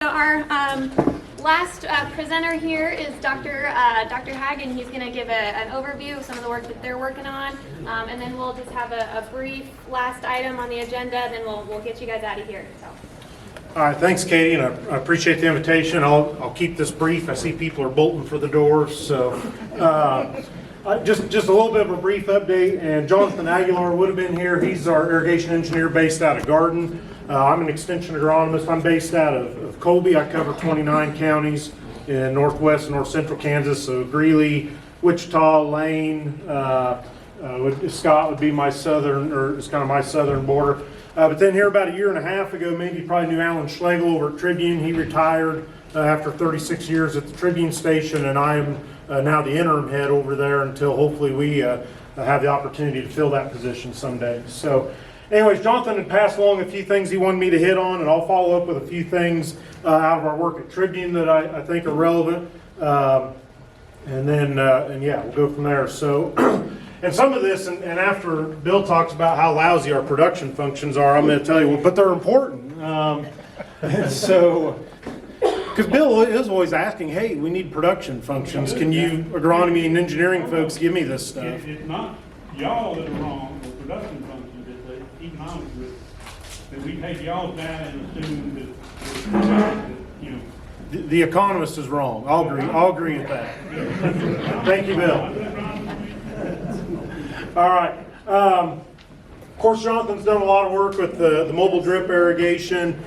our last presenter here is Dr. Haag, and he's going to give an overview of some of the work that they're working on, and then we'll just have a brief last item on the agenda, and then we'll get you guys out of here. So. All right, thanks, Katie, and I appreciate the invitation. I'll keep this brief. I see people are bolting for the doors, so just a little bit of a brief update. And Jonathan Aguilar would have been here. He's our irrigation engineer based out of Garden. I'm an extension agronomist. I'm based out of Colby. I cover 29 counties in northwest and north central Kansas. So Greeley, Wichita, Lane, Scott would be my southern, or it's kind of my southern border. But then here about a year and a half ago, maybe you probably knew Alan Schlegel over at Tribune. He retired after 36 years at the Tribune station, and I am now the interim head over there until hopefully we have the opportunity to fill that position someday. So anyways, Jonathan had passed along a few things he wanted me to hit on, and I'll follow up with a few things out of our work at Tribune that I think are relevant. And yeah, we'll go from there. So, and some of this, and after Bill talks about how lousy our production functions are, I'm going to tell you, well, but they're important. And so, because Bill is always asking, hey, we need production functions. Can you, agronomy and engineering folks, give me this stuff? It's not y'all that are wrong, or production functions, it's economics that we take y'all down and assume that, you know. The economist is wrong. I'll agree with that. Thank you, Bill. All right. Of course, Jonathan's done a lot of work with the mobile drip irrigation,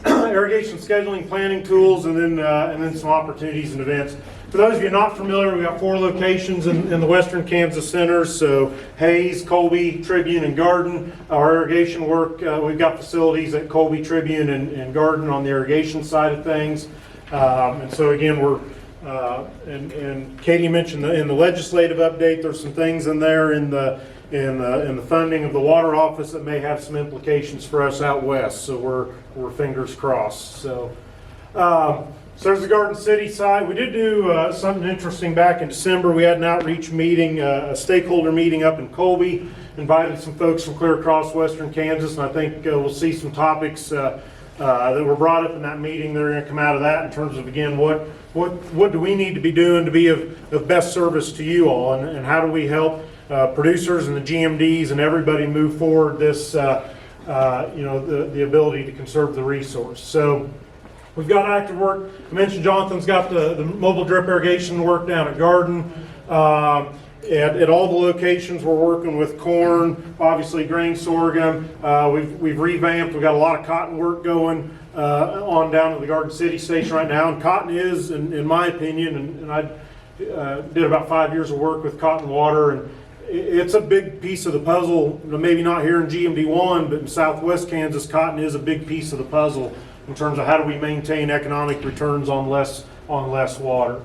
irrigation scheduling, planning tools, and then some opportunities and events. For those of you not familiar, we've got 4 locations in the western Kansas centers, so Hayes, Colby, Tribune, and Garden. Our irrigation work, we've got facilities at Colby, Tribune, and Garden on the irrigation side of things. And so again, we're, and Katie mentioned in the legislative update, there's some things in there in the funding of the water office that may have some implications for us out west, so we're fingers crossed. So there's the Garden City side. We did do something interesting back in December. We had an outreach meeting, a stakeholder meeting up in Colby, invited some folks from clear across western Kansas, and I think we'll see some topics that were brought up in that meeting that are going to come out of that in terms of, again, what do we need to be doing to be of best service to you all, and how do we help producers and the GMDs and everybody move forward this, the ability to conserve the resource. So we've got active work. I mentioned Jonathan's got the mobile drip irrigation work down at Garden. At all the locations, we're working with corn, obviously grain, sorghum. We've revamped. We've got a lot of cotton work going on down at the Garden City station right now. And cotton is, in my opinion, and I did about 5 years of work with cotton water, and it's a big piece of the puzzle. Maybe not here in GMD1, but in Southwest Kansas, cotton is a big piece of the puzzle in terms of how do we maintain economic returns on less water.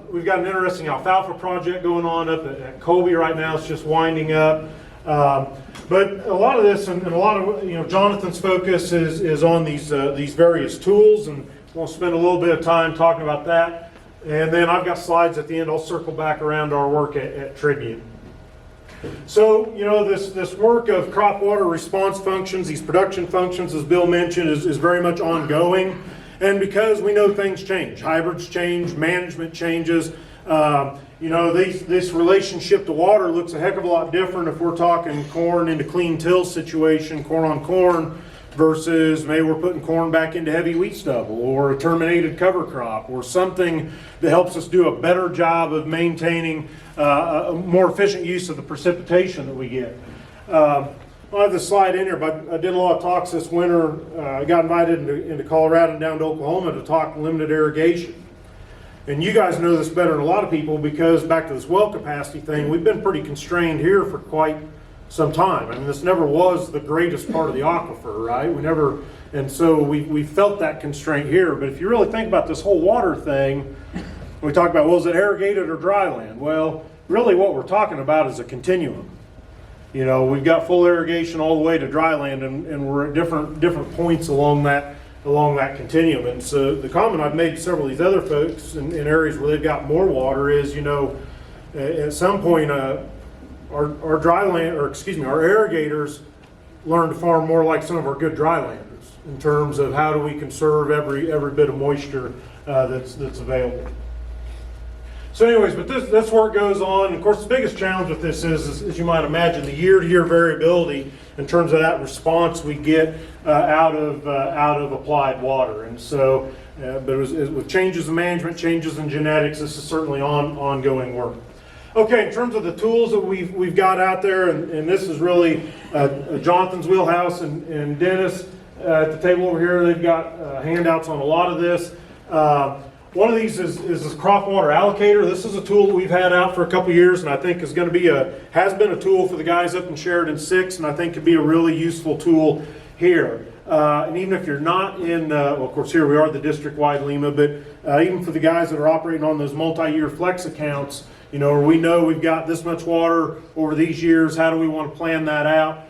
We've got an interesting alfalfa project going on up at Colby right now. It's just winding up. But a lot of this and a lot of Jonathan's focus is on these various tools, and we'll spend a little bit of time talking about that. And then I've got slides at the end. I'll circle back around to our work at Tribune. So, this work of crop water response functions, these production functions, as Bill mentioned, is very much ongoing. And because we know things change, hybrids change, management changes, this relationship to water looks a heck of a lot different if we're talking corn into clean till situation, corn on corn, versus maybe we're putting corn back into heavy wheat stubble or a terminated cover crop or something that helps us do a better job of maintaining a more efficient use of the precipitation that we get. I don't have this slide in here, but I did a lot of talks this winter. I got invited into Colorado and down to Oklahoma to talk limited irrigation. And you guys know this better than a lot of people because back to this well capacity thing, we've been pretty constrained here for quite some time. I mean, this never was the greatest part of the aquifer, right? And so we felt that constraint here. But if you really think about this whole water thing, we talk about, well, is it irrigated or dry land? Well, really what we're talking about is a continuum. We've got full irrigation all the way to dry land, and we're at different points along that continuum. And so the comment I've made to several of these other folks in areas where they've got more water is, at some point, our dry land, our irrigators learn to farm more like some of our good drylanders. in terms of how do we conserve every bit of moisture that's available. So anyways, but this work goes on. Of course, the biggest challenge with this is, as you might imagine, the year-to-year variability in terms of that response we get out of applied water. And so, but with changes in management, changes in genetics, this is certainly ongoing work. Okay, in terms of the tools that we've got out there, and this is really Jonathan's wheelhouse and Dennis at the table over here. They've got handouts on a lot of this. One of these is this crop water allocator. This is a tool that we've had out for a couple years, and I think is going to be has been a tool for the guys up in Sheridan 6, and I think could be a really useful tool here. And even if you're not in, well, of course here we are the district-wide LEMA, but even for the guys that are operating on those multi-year flex accounts, you know, we know we've got this much water over these years, how do we want to plan that out?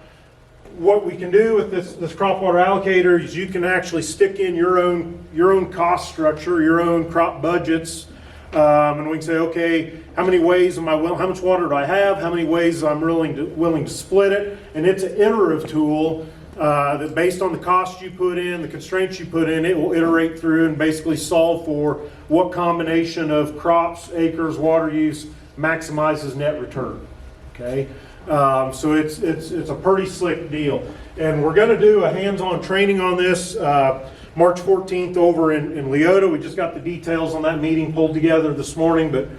What we can do with this crop water allocator is you can actually stick in your own cost structure, your own crop budgets, and we can say, okay, how many ways am I how much water do I have? How many ways I'm willing to split it? And it's an iterative tool that, based on the cost you put in, the constraints you put in, it will iterate through and basically solve for what combination of crops, acres, water use maximizes net return. Okay. So it's a pretty slick deal, and we're going to do a hands-on training on this March 14th over in Leota. We just got the details on that meeting pulled together this morning, but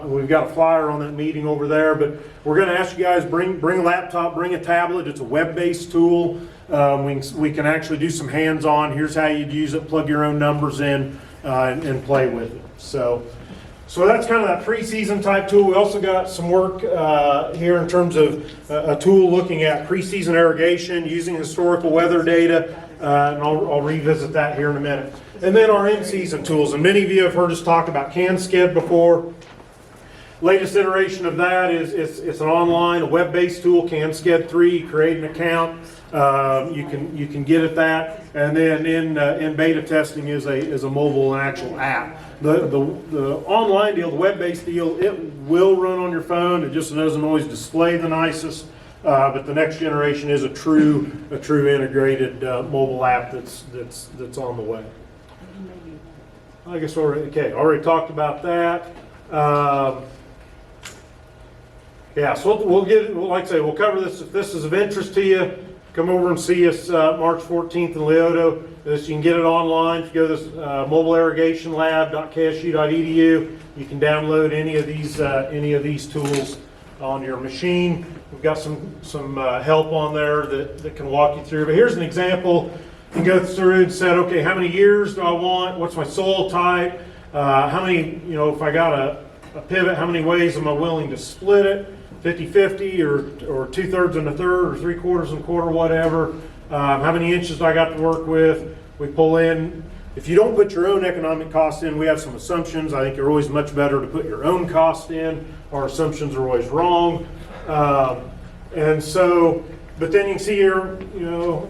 we've got a flyer on that meeting over there. But we're going to ask you guys bring a laptop, bring a tablet. It's a web-based tool. We can actually do some hands-on. Here's how you'd use it. Plug your own numbers in and play with it. So that's kind of that preseason type tool. We also got some work here in terms of a tool looking at preseason irrigation using historical weather data, and I'll revisit that here in a minute. And then our in-season tools, and many of you have heard us talk about CanSked before. Latest iteration of that is it's an online, a web-based tool, CanSked 3. Create an account. You can get at that, and then in beta testing is a mobile and actual app. The online deal, the web-based deal, it will run on your phone. It just doesn't always display the nicest. But the next generation is a true integrated mobile app that's on the way. I guess already talked about that. Yeah, so like I say, we'll cover this. If this is of interest to you, come over and see us March 14th in Leota. You can get it online. If you go to this mobileirrigationlab.ksu.edu, you can download any of these tools on your machine. We've got some help on there that can walk you through. But here's an example. You can go through and say, okay, how many years do I want? What's my soil type? How many, if I got a pivot, how many ways am I willing to split it? 50-50 or 2/3 and a third or 3/4 and a quarter, whatever. How many inches do I got to work with? We pull in. If you don't put your own economic cost in, we have some assumptions. I think you're always much better to put your own cost in. Our assumptions are always wrong. And so, but then you can see here, it'll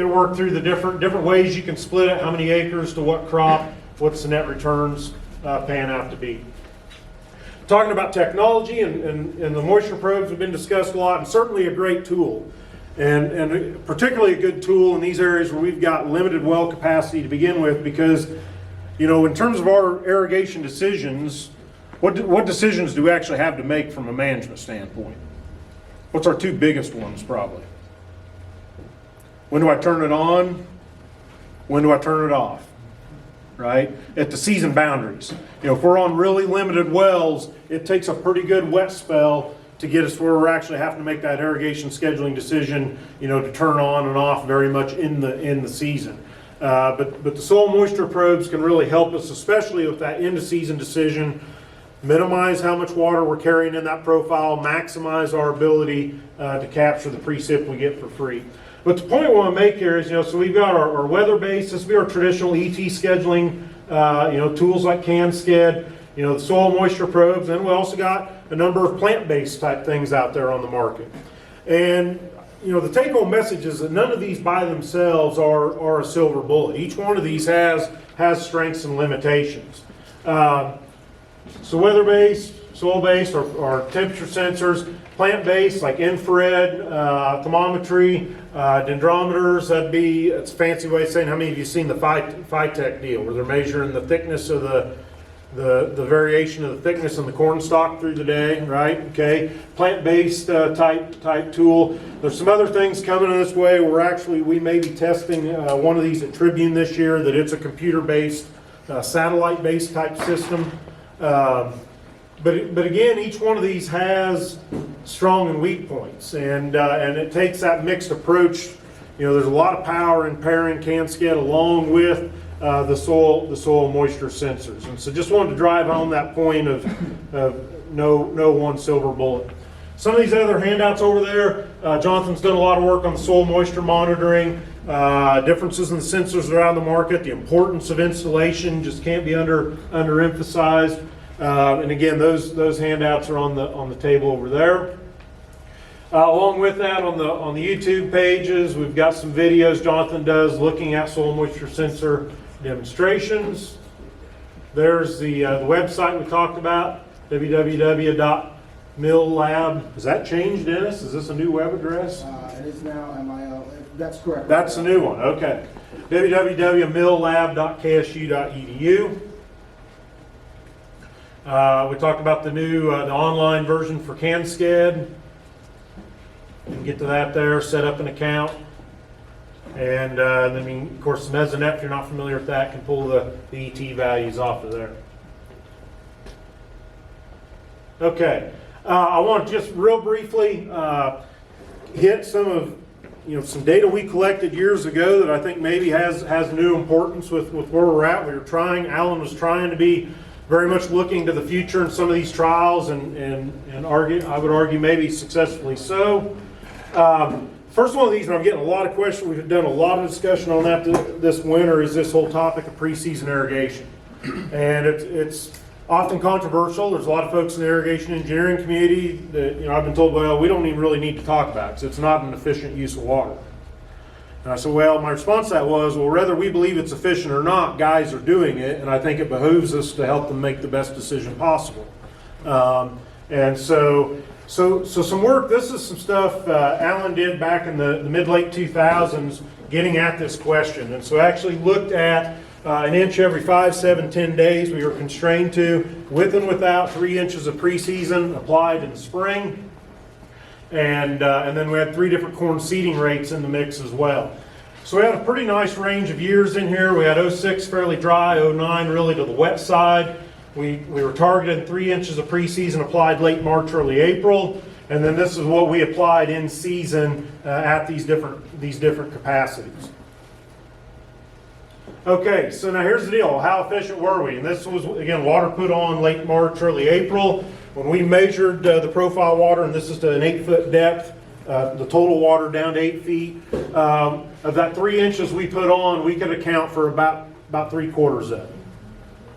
work through the different ways you can split it. How many acres to what crop? What's the net returns pan out to be? Talking about technology and the moisture probes have been discussed a lot, and certainly a great tool, and particularly a good tool in these areas where we've got limited well capacity to begin with, because in terms of our irrigation decisions, what decisions do we actually have to make from a management standpoint? What's our two biggest ones probably? When do I turn it on? When do I turn it off? Right? At the season boundaries. If we're on really limited wells, it takes a pretty good wet spell to get us where we're actually having to make that irrigation scheduling decision, to turn on and off very much in the season. But the soil moisture probes can really help us, especially with that end of season decision, minimize how much water we're carrying in that profile, maximize our ability to capture the precip we get for free. But the point I want to make here is, so we've got our weather-based, this would be our traditional ET scheduling, tools like CanSked, the soil moisture probes, and we also got a number of plant-based type things out there on the market. And, the take-home message is that none of these by themselves are a silver bullet. Each one of these has strengths and limitations. So weather-based, soil-based or temperature sensors. Plant-based, like infrared, thermometry, dendrometers. It's a fancy way of saying, how many of you seen the Phytech deal, where they're measuring the thickness of the variation of the thickness in the corn stalk through the day, right? Okay, plant-based type tool. There's some other things coming in this way. We may be testing one of these at Tribune this year. That it's a computer-based, satellite-based type system. But again, each one of these has strong and weak points, and it takes that mixed approach. You know, there's a lot of power in pairing CanSCAD along with the soil moisture sensors, and so just wanted to drive home that point of no one silver bullet. Some of these other handouts over there, Jonathan's done a lot of work on the soil moisture monitoring, differences in the sensors that are out in the market, the importance of installation just can't be underemphasized. And again, those handouts are on the table over there. Along with that, on the YouTube pages, we've got some videos Jonathan does looking at soil moisture sensor demonstrations. There's the website we talked about, www.milllab. Has that changed, Dennis? Is this a new web address? It is now MIL. That's correct. That's the new one. Okay. www.milllab.ksu.edu. We talked about the new the online version for CanSCAD. You can get to that there, set up an account. And then, of course, the Mesonet, if you're not familiar with that, can pull the ET values off of there. Okay. I want to just real briefly hit some data we collected years ago that I think maybe has new importance with where we're at. Alan was trying to be very much looking to the future in some of these trials, and I would argue maybe successfully so. First one of these, and I'm getting a lot of questions, we've done a lot of discussion on that this winter, is this whole topic of preseason irrigation. And it's often controversial. There's a lot of folks in the irrigation engineering community that, I've been told, well, we don't even really need to talk about it because it's not an efficient use of water. And I said, well, my response to that was, well, whether we believe it's efficient or not, guys are doing it, and I think it behooves us to help them make the best decision possible. And so some work, this is some stuff Alan did back in the mid-late 2000s getting at this question. And so actually looked at an inch every 5, 7, 10 days we were constrained to, with and without 3 inches of preseason applied in the spring. And then we had 3 different corn seeding rates in the mix as well. So we had a pretty nice range of years in here. We had 06 fairly dry, 09 really to the wet side. We were targeting 3 inches of preseason applied late March, early April, and then this is what we applied in season at these different capacities. Okay, so now here's the deal. How efficient were we? And this was, again, water put on late March, early April. When we measured the profile water, and this is to an 8-foot depth, the total water down to 8 feet, of that 3 inches we put on, we could account for about 3/4 of it.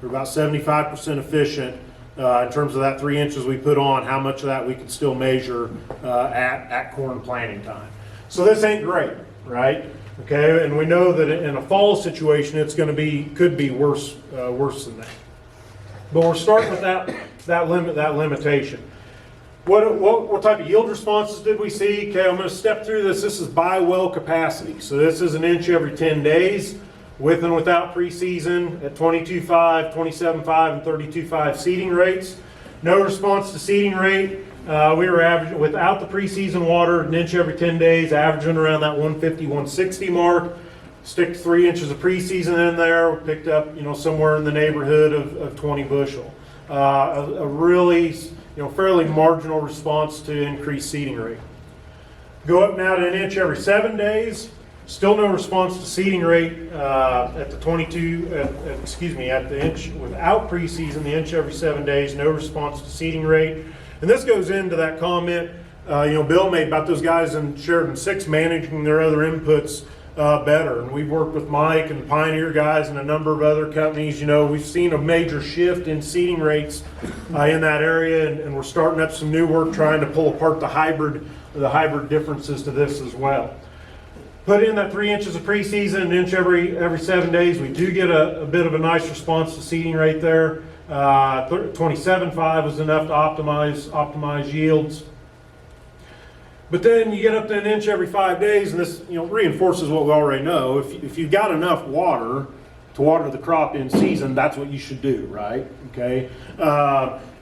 We're about 75% efficient in terms of that 3 inches we put on, how much of that we could still measure at corn planting time. So this ain't great, right? Okay, and we know that in a fall situation, it's going to could be worse than that. But we're starting with that limitation. What type of yield responses did we see? Okay, I'm going to step through this. This is by well capacity. So this is an inch every 10 days. With and without preseason at 22.5, 27.5, and 32.5 seeding rates. No response to seeding rate. We were averaging, without the preseason water, an inch every 10 days, averaging around that 150, 160 mark. Stick 3 inches of preseason in there, we picked up, somewhere in the neighborhood of 20 bushel. A really, fairly marginal response to increased seeding rate. Go up now to an inch every 7 days. Still no response to seeding rate at the at the inch without preseason, the inch every 7 days, no response to seeding rate. And this goes into that comment Bill made about those guys in Sheridan 6 managing their other inputs better. And we've worked with Mike and the Pioneer guys and a number of other companies. We've seen a major shift in seeding rates in that area, and we're starting up some new work trying to pull apart the hybrid differences to this as well. Put in that 3 inches of preseason, an inch every 7 days. We do get a bit of a nice response to seeding rate there. 27.5 was enough to optimize yields. But then you get up to an inch every 5 days, and this reinforces what we already know. If you've got enough water to water the crop in season, that's what you should do, right? Okay.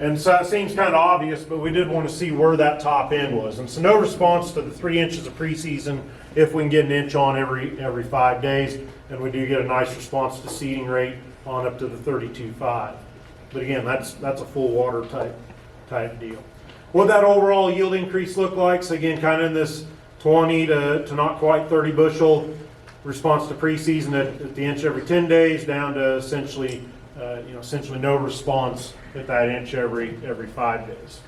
And so it seems kind of obvious, but we did want to see where that top end was. And so no response to the 3 inches of preseason if we can get an inch on every 5 days, and we do get a nice response to seeding rate on up to the 32.5. But again, that's a full water type deal. What that overall yield increase look like? So again, kind of in this 20 to not quite 30 bushel response to preseason at the inch every 10 days, down to essentially no response at that inch every 5 days.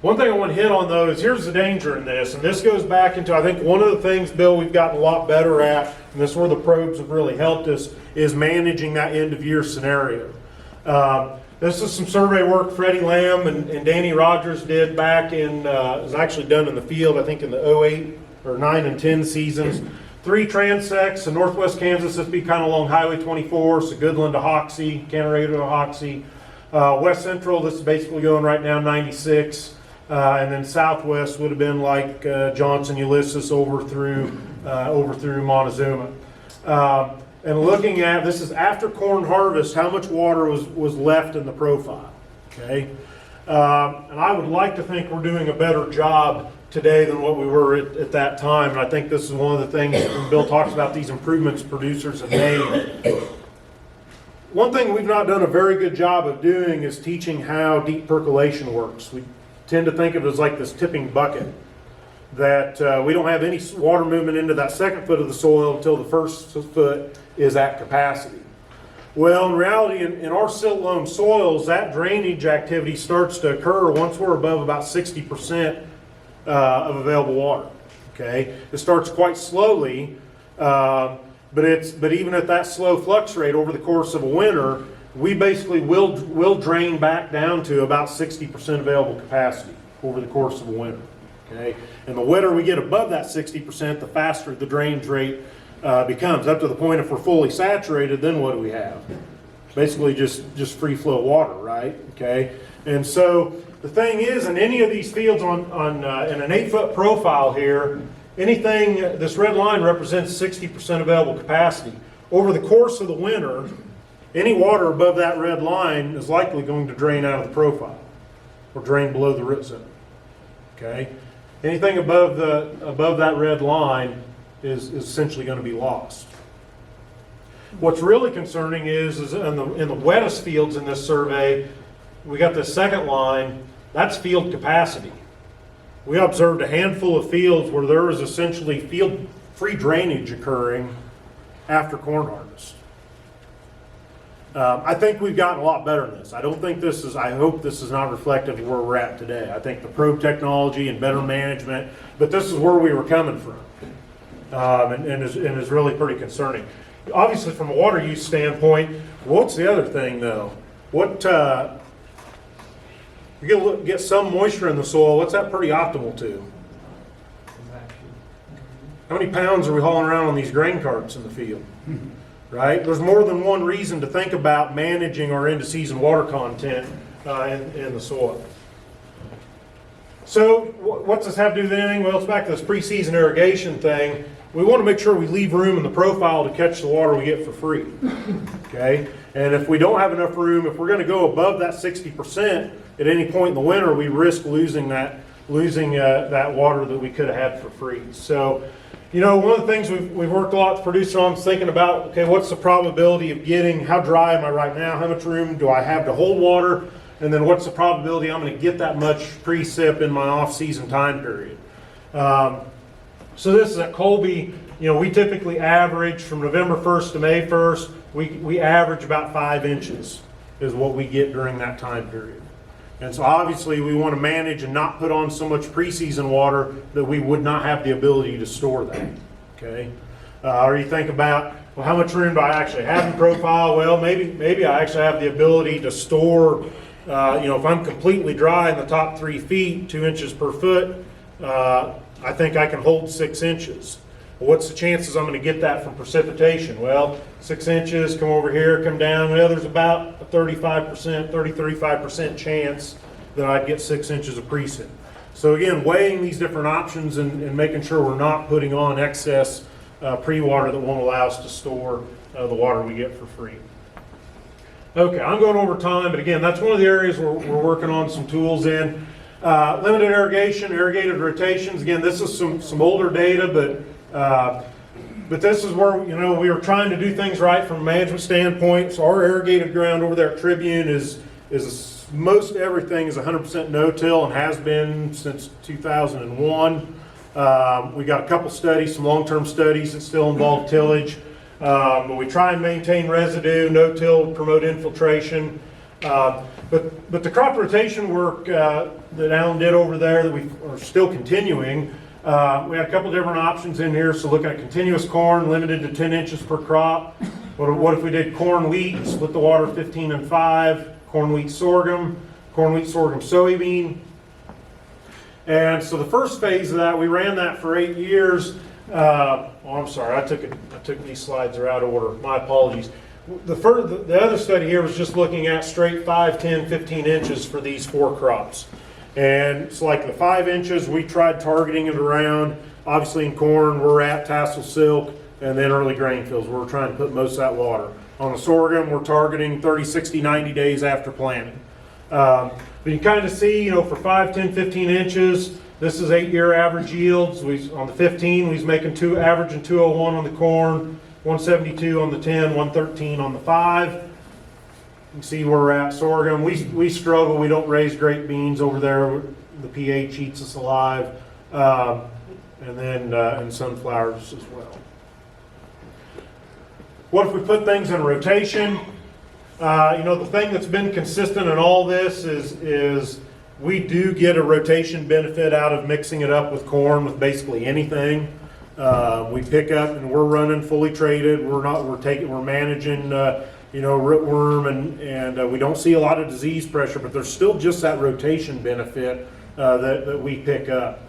One thing I want to hit on though is here's the danger in this, and this goes back into, I think one of the things, Bill, we've gotten a lot better at, and this is where the probes have really helped us, is managing that end of year scenario. This is some survey work Freddie Lamb and Danny Rogers did back in, it was actually done in the field, I think in the 08 or 9 and 10 seasons. 3 transects in northwest Kansas, this would be kind of along Highway 24, so Goodland to Hoxie, Canarado to Hoxie. West Central, this is basically going right now 96. And then southwest would have been like Johnson, Ulysses over through Montezuma. And looking at, this is after corn harvest, how much water was left in the profile, okay? And I would like to think we're doing a better job today than what we were at that time. And I think this is one of the things when Bill talks about these improvements producers have made. One thing we've not done a very good job of doing is teaching how deep percolation works. We tend to think of it as like this tipping bucket, that we don't have any water movement into that second foot of the soil until the first foot is at capacity. Well, in reality, in our silt loam soils, that drainage activity starts to occur once we're above about 60% of available water. Okay, it starts quite slowly, but even at that slow flux rate over the course of a winter, we basically will drain back down to about 60% available capacity over the course of a winter. Okay, and the wetter we get above that 60%, the faster the drainage rate becomes, up to the point if we're fully saturated, then what do we have? Basically just free flow water, right? Okay, and so the thing is, in any of these fields in an 8-foot profile here, anything, this red line represents 60% available capacity. Over the course of the winter, any water above that red line is likely going to drain out of the profile or drain below the root zone. Okay, anything above that red line is essentially going to be lost. What's really concerning is in the wettest fields in this survey, we got this second line, that's field capacity. We observed a handful of fields where there was essentially field free drainage occurring after corn harvest. I think we've gotten a lot better in this. I hope this is not reflective of where we're at today. I think the probe technology and better management, but this is where we were coming from. And is really pretty concerning. Obviously, from a water use standpoint, what's the other thing though? You get some moisture in the soil. What's that pretty optimal to? How many pounds are we hauling around on these grain carts in the field? Right? There's more than one reason to think about managing our end-of-season water content in the soil. So what's this have to do with anything? Well, it's back to this preseason irrigation thing. We want to make sure we leave room in the profile to catch the water we get for free. Okay? And if we don't have enough room, if we're going to go above that 60% at any point in the winter, we risk losing that water that we could have had for free. So, one of the things we've worked a lot to produce on is thinking about, okay, what's the probability of getting, how dry am I right now? How much room do I have to hold water? And then what's the probability I'm going to get that much precip in my off-season time period? So this is at Colby. We typically average from November 1st to May 1st, we average about 5 inches is what we get during that time period. And so obviously we want to manage and not put on so much preseason water that we would not have the ability to store that. Okay? Or you think about, well, how much room do I actually have in profile? Well, maybe I actually have the ability to store, if I'm completely dry in the top 3 feet, 2 inches per foot, I think I can hold 6 inches. Well, what's the chances I'm going to get that from precipitation? Well, 6 inches, come over here, come down. Well, there's about a 35% chance that I'd get 6 inches of precip. So again, weighing these different options and making sure we're not putting on excess pre-water that won't allow us to store the water we get for free. Okay, I'm going over time, but again, that's one of the areas we're working on some tools in. Limited irrigation, irrigated rotations. Again, this is some older data, but this is where, you know, we were trying to do things right from a management standpoint. So our irrigated ground over there at Tribune is most everything is 100% no-till and has been since 2001. We got a couple studies, some long-term studies that still involve tillage. But we try and maintain residue, no-till, promote infiltration. But the crop rotation work that Alan did over there that we are still continuing, we had a couple different options in here. So looking at continuous corn, limited to 10 inches per crop. What if we did corn, wheat, split the water 15 and 5, corn, wheat, sorghum, soybean. And so the first phase of that, we ran that for 8 years. I'm sorry, I took these slides are out of order. My apologies. The other study here was just looking at straight 5, 10, 15 inches for these 4 crops. And it's like the 5 inches, we tried targeting it around, obviously in corn, we're at tassel silk, and then early grain fields, we're trying to put most of that water. On the sorghum, we're targeting 30, 60, 90 days after planting. But you kind of see, you know, for 5, 10, 15 inches, this is 8-year average yields. On the 15, we was making averaging 201 on the corn, 172 on the 10, 113 on the 5. You can see where we're at. Sorghum, we struggle. We don't raise great beans over there. The pH eats us alive. And then and sunflowers as well. What if we put things in rotation? You know, the thing that's been consistent in all this is we do get a rotation benefit out of mixing it up with corn with basically anything. We pick up and we're running fully traded. We're managing, you know, rootworm and we don't see a lot of disease pressure, but there's still just that rotation benefit that we pick up.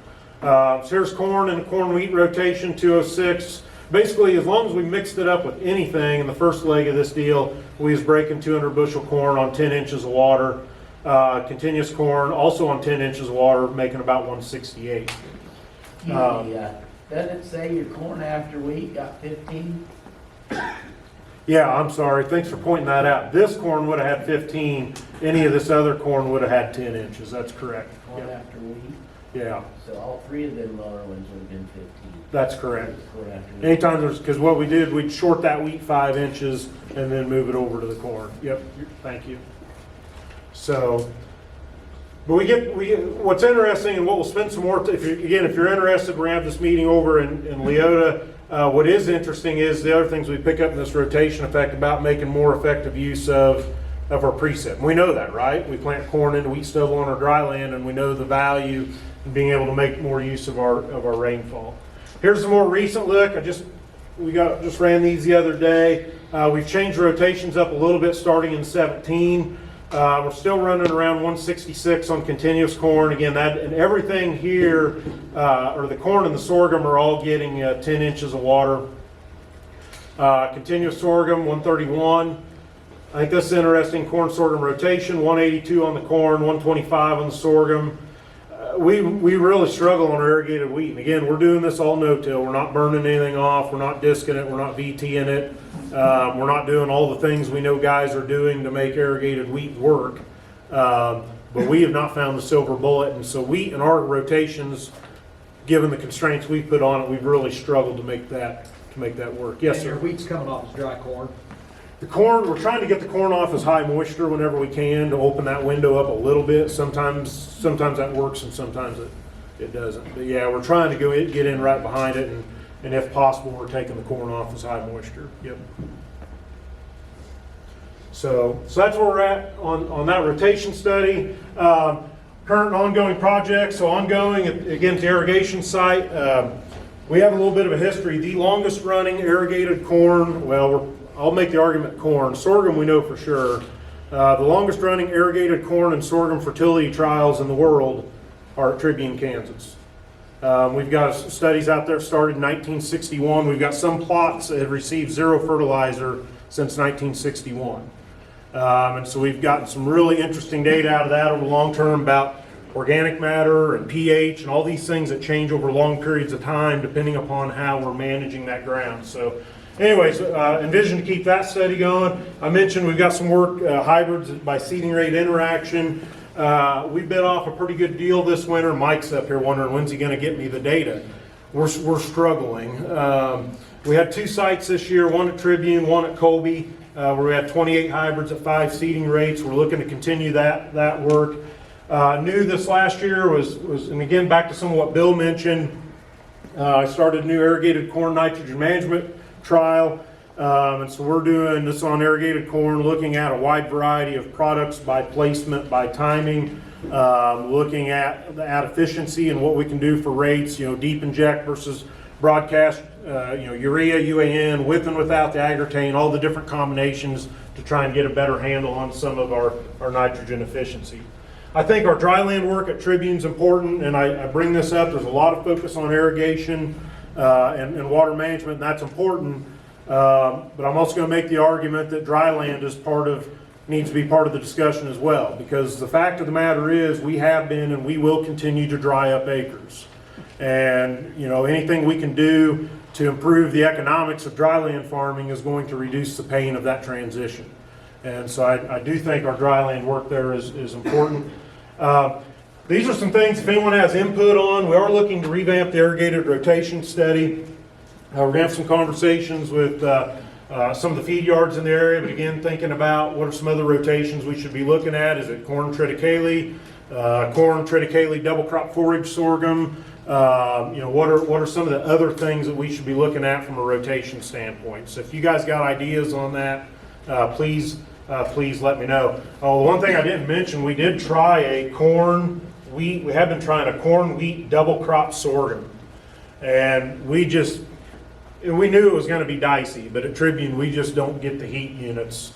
So here's corn and corn wheat rotation 206. Basically, as long as we mixed it up with anything in the first leg of this deal, we was breaking 200 bushel corn on 10 inches of water. Continuous corn also on 10 inches of water, making about 168. Doesn't it say your corn after wheat got 15? Yeah, I'm sorry. Thanks for pointing that out. This corn would have had 15. Any of this other corn would have had 10 inches. That's correct. Corn Yeah. after wheat? Yeah, So all 3 of them lower ones would have been 15. that's correct. Corn after wheat. Anytime because what we did, we'd short that wheat 5 inches and then move it over to the corn. Yep, thank you. So, but what's interesting and what we'll spend some more, if you're interested, we're going to have this meeting over in Leota. What is interesting is the other things we pick up in this rotation effect about making more effective use of our precip. We know that, right? We plant corn into wheat stubble on our dry land and we know the value in being able to make more use of our rainfall. Here's a more recent look. We just ran these the other day. We've changed rotations up a little bit starting in 17. We're still running around 166 on continuous corn. Again, that and everything here, or the corn and the sorghum are all getting 10 inches of water. Continuous sorghum, 131. I think this is interesting. Corn sorghum rotation, 182 on the corn, 125 on the sorghum. We really struggle on our irrigated wheat. And again, we're doing this all no-till. We're not burning anything off. We're not disking it. We're not VTing it. We're not doing all the things we know guys are doing to make irrigated wheat work. But we have not found the silver bullet. And so wheat in our rotations, given the constraints we put on it, we've really struggled to make that work. Yes, And sir. your wheat's coming off as dry corn. The corn, we're trying to get the corn off as high moisture whenever we can to open that window up a little bit. Sometimes that works and sometimes it doesn't. But yeah, we're trying to get in right behind it and if possible, we're taking the corn off as high moisture. Yep. So that's where we're at on that rotation study. Current and ongoing projects. So ongoing, again, to irrigation site. We have a little bit of a history. The longest running irrigated corn, I'll make the argument corn. Sorghum we know for sure. The longest running irrigated corn and sorghum fertility trials in the world are at Tribune, Kansas. We've got studies out there started in 1961. We've got some plots that have received zero fertilizer since 1961. And so we've gotten some really interesting data out of that over the long term about organic matter and pH and all these things that change over long periods of time depending upon how we're managing that ground. So anyways, envision to keep that study going. I mentioned we've got some work, hybrids by seeding rate interaction. We bit off a pretty good deal this winter. Mike's up here wondering when's he going to get me the data. We're struggling. We had 2 sites this year, one at Tribune, one at Colby, where we had 28 hybrids at 5 seeding rates. We're looking to continue that work. New this last year was, and again, back to some of what Bill mentioned, I started a new irrigated corn nitrogen management trial. And so we're doing this on irrigated corn, looking at a wide variety of products by placement, by timing, looking at efficiency and what we can do for rates, deep inject versus broadcast, urea, UAN, with and without the agrotane, all the different combinations to try and get a better handle on some of our nitrogen efficiency. I think our dryland work at Tribune's important, and I bring this up. There's a lot of focus on irrigation and water management, and that's important. But I'm also going to make the argument that dryland needs to be part of the discussion as well, because the fact of the matter is we have been and we will continue to dry up acres. And anything we can do to improve the economics of dryland farming is going to reduce the pain of that transition. And so I do think our dryland work there is important. These are some things, if anyone has input on, we are looking to revamp the irrigated rotation study. We're going to have some conversations with some of the feed yards in the area, but again, thinking about what are some other rotations we should be looking at. Is it corn, triticale, double crop forage sorghum? What are some of the other things that we should be looking at from a rotation standpoint? So if you guys got ideas on that, please let me know. Oh, one thing I didn't mention, we did try a corn wheat. We have been trying a corn wheat double crop sorghum, and we knew it was going to be dicey, but at Tribune we just don't get the heat units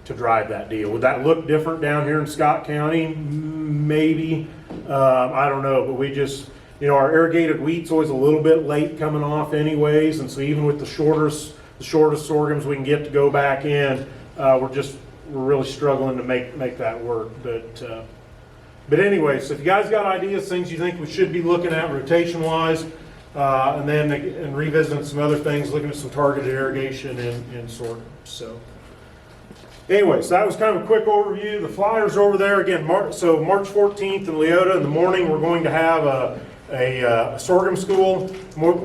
to drive that deal. Would that look different down here in Scott County? Maybe. I don't know, but we just, our irrigated wheat's always a little bit late coming off anyways, and so even with the shortest sorghums we can get to go back in, we're really struggling to make that work. But anyway, so if you guys got ideas, things you think we should be looking at rotation-wise, and revisiting some other things, looking at some targeted irrigation and sorghum. So anyways, that was kind of a quick overview. The flyers are over there again. So March 14th in Leota in the morning, we're going to have a sorghum school.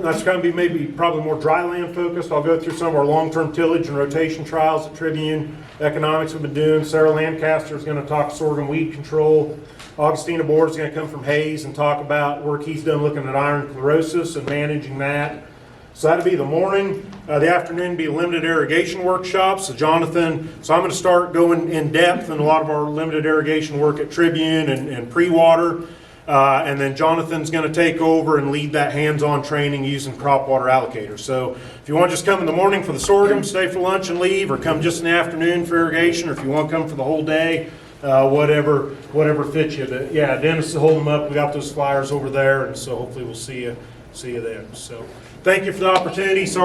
That's going to be probably more dryland focused. I'll go through some of our long-term tillage and rotation trials at Tribune. Economics we've been doing. Sarah Lancaster is going to talk sorghum weed control. Augustina Board is going to come from Hayes and talk about work he's done looking at iron chlorosis and managing that. So that'll be the morning. The afternoon be limited irrigation workshops. So I'm going to start going in depth in a lot of our limited irrigation work at Tribune and pre-water. And then Jonathan's going to take over and lead that hands-on training using crop water allocators. So if you want to just come in the morning for the sorghum, stay for lunch and leave, or come just in the afternoon for irrigation, or if you want to come for the whole day, whatever fits you. But yeah, Dennis is holding them up. We got those flyers over there, and so hopefully we'll see you then. So thank you for the opportunity. Sorry.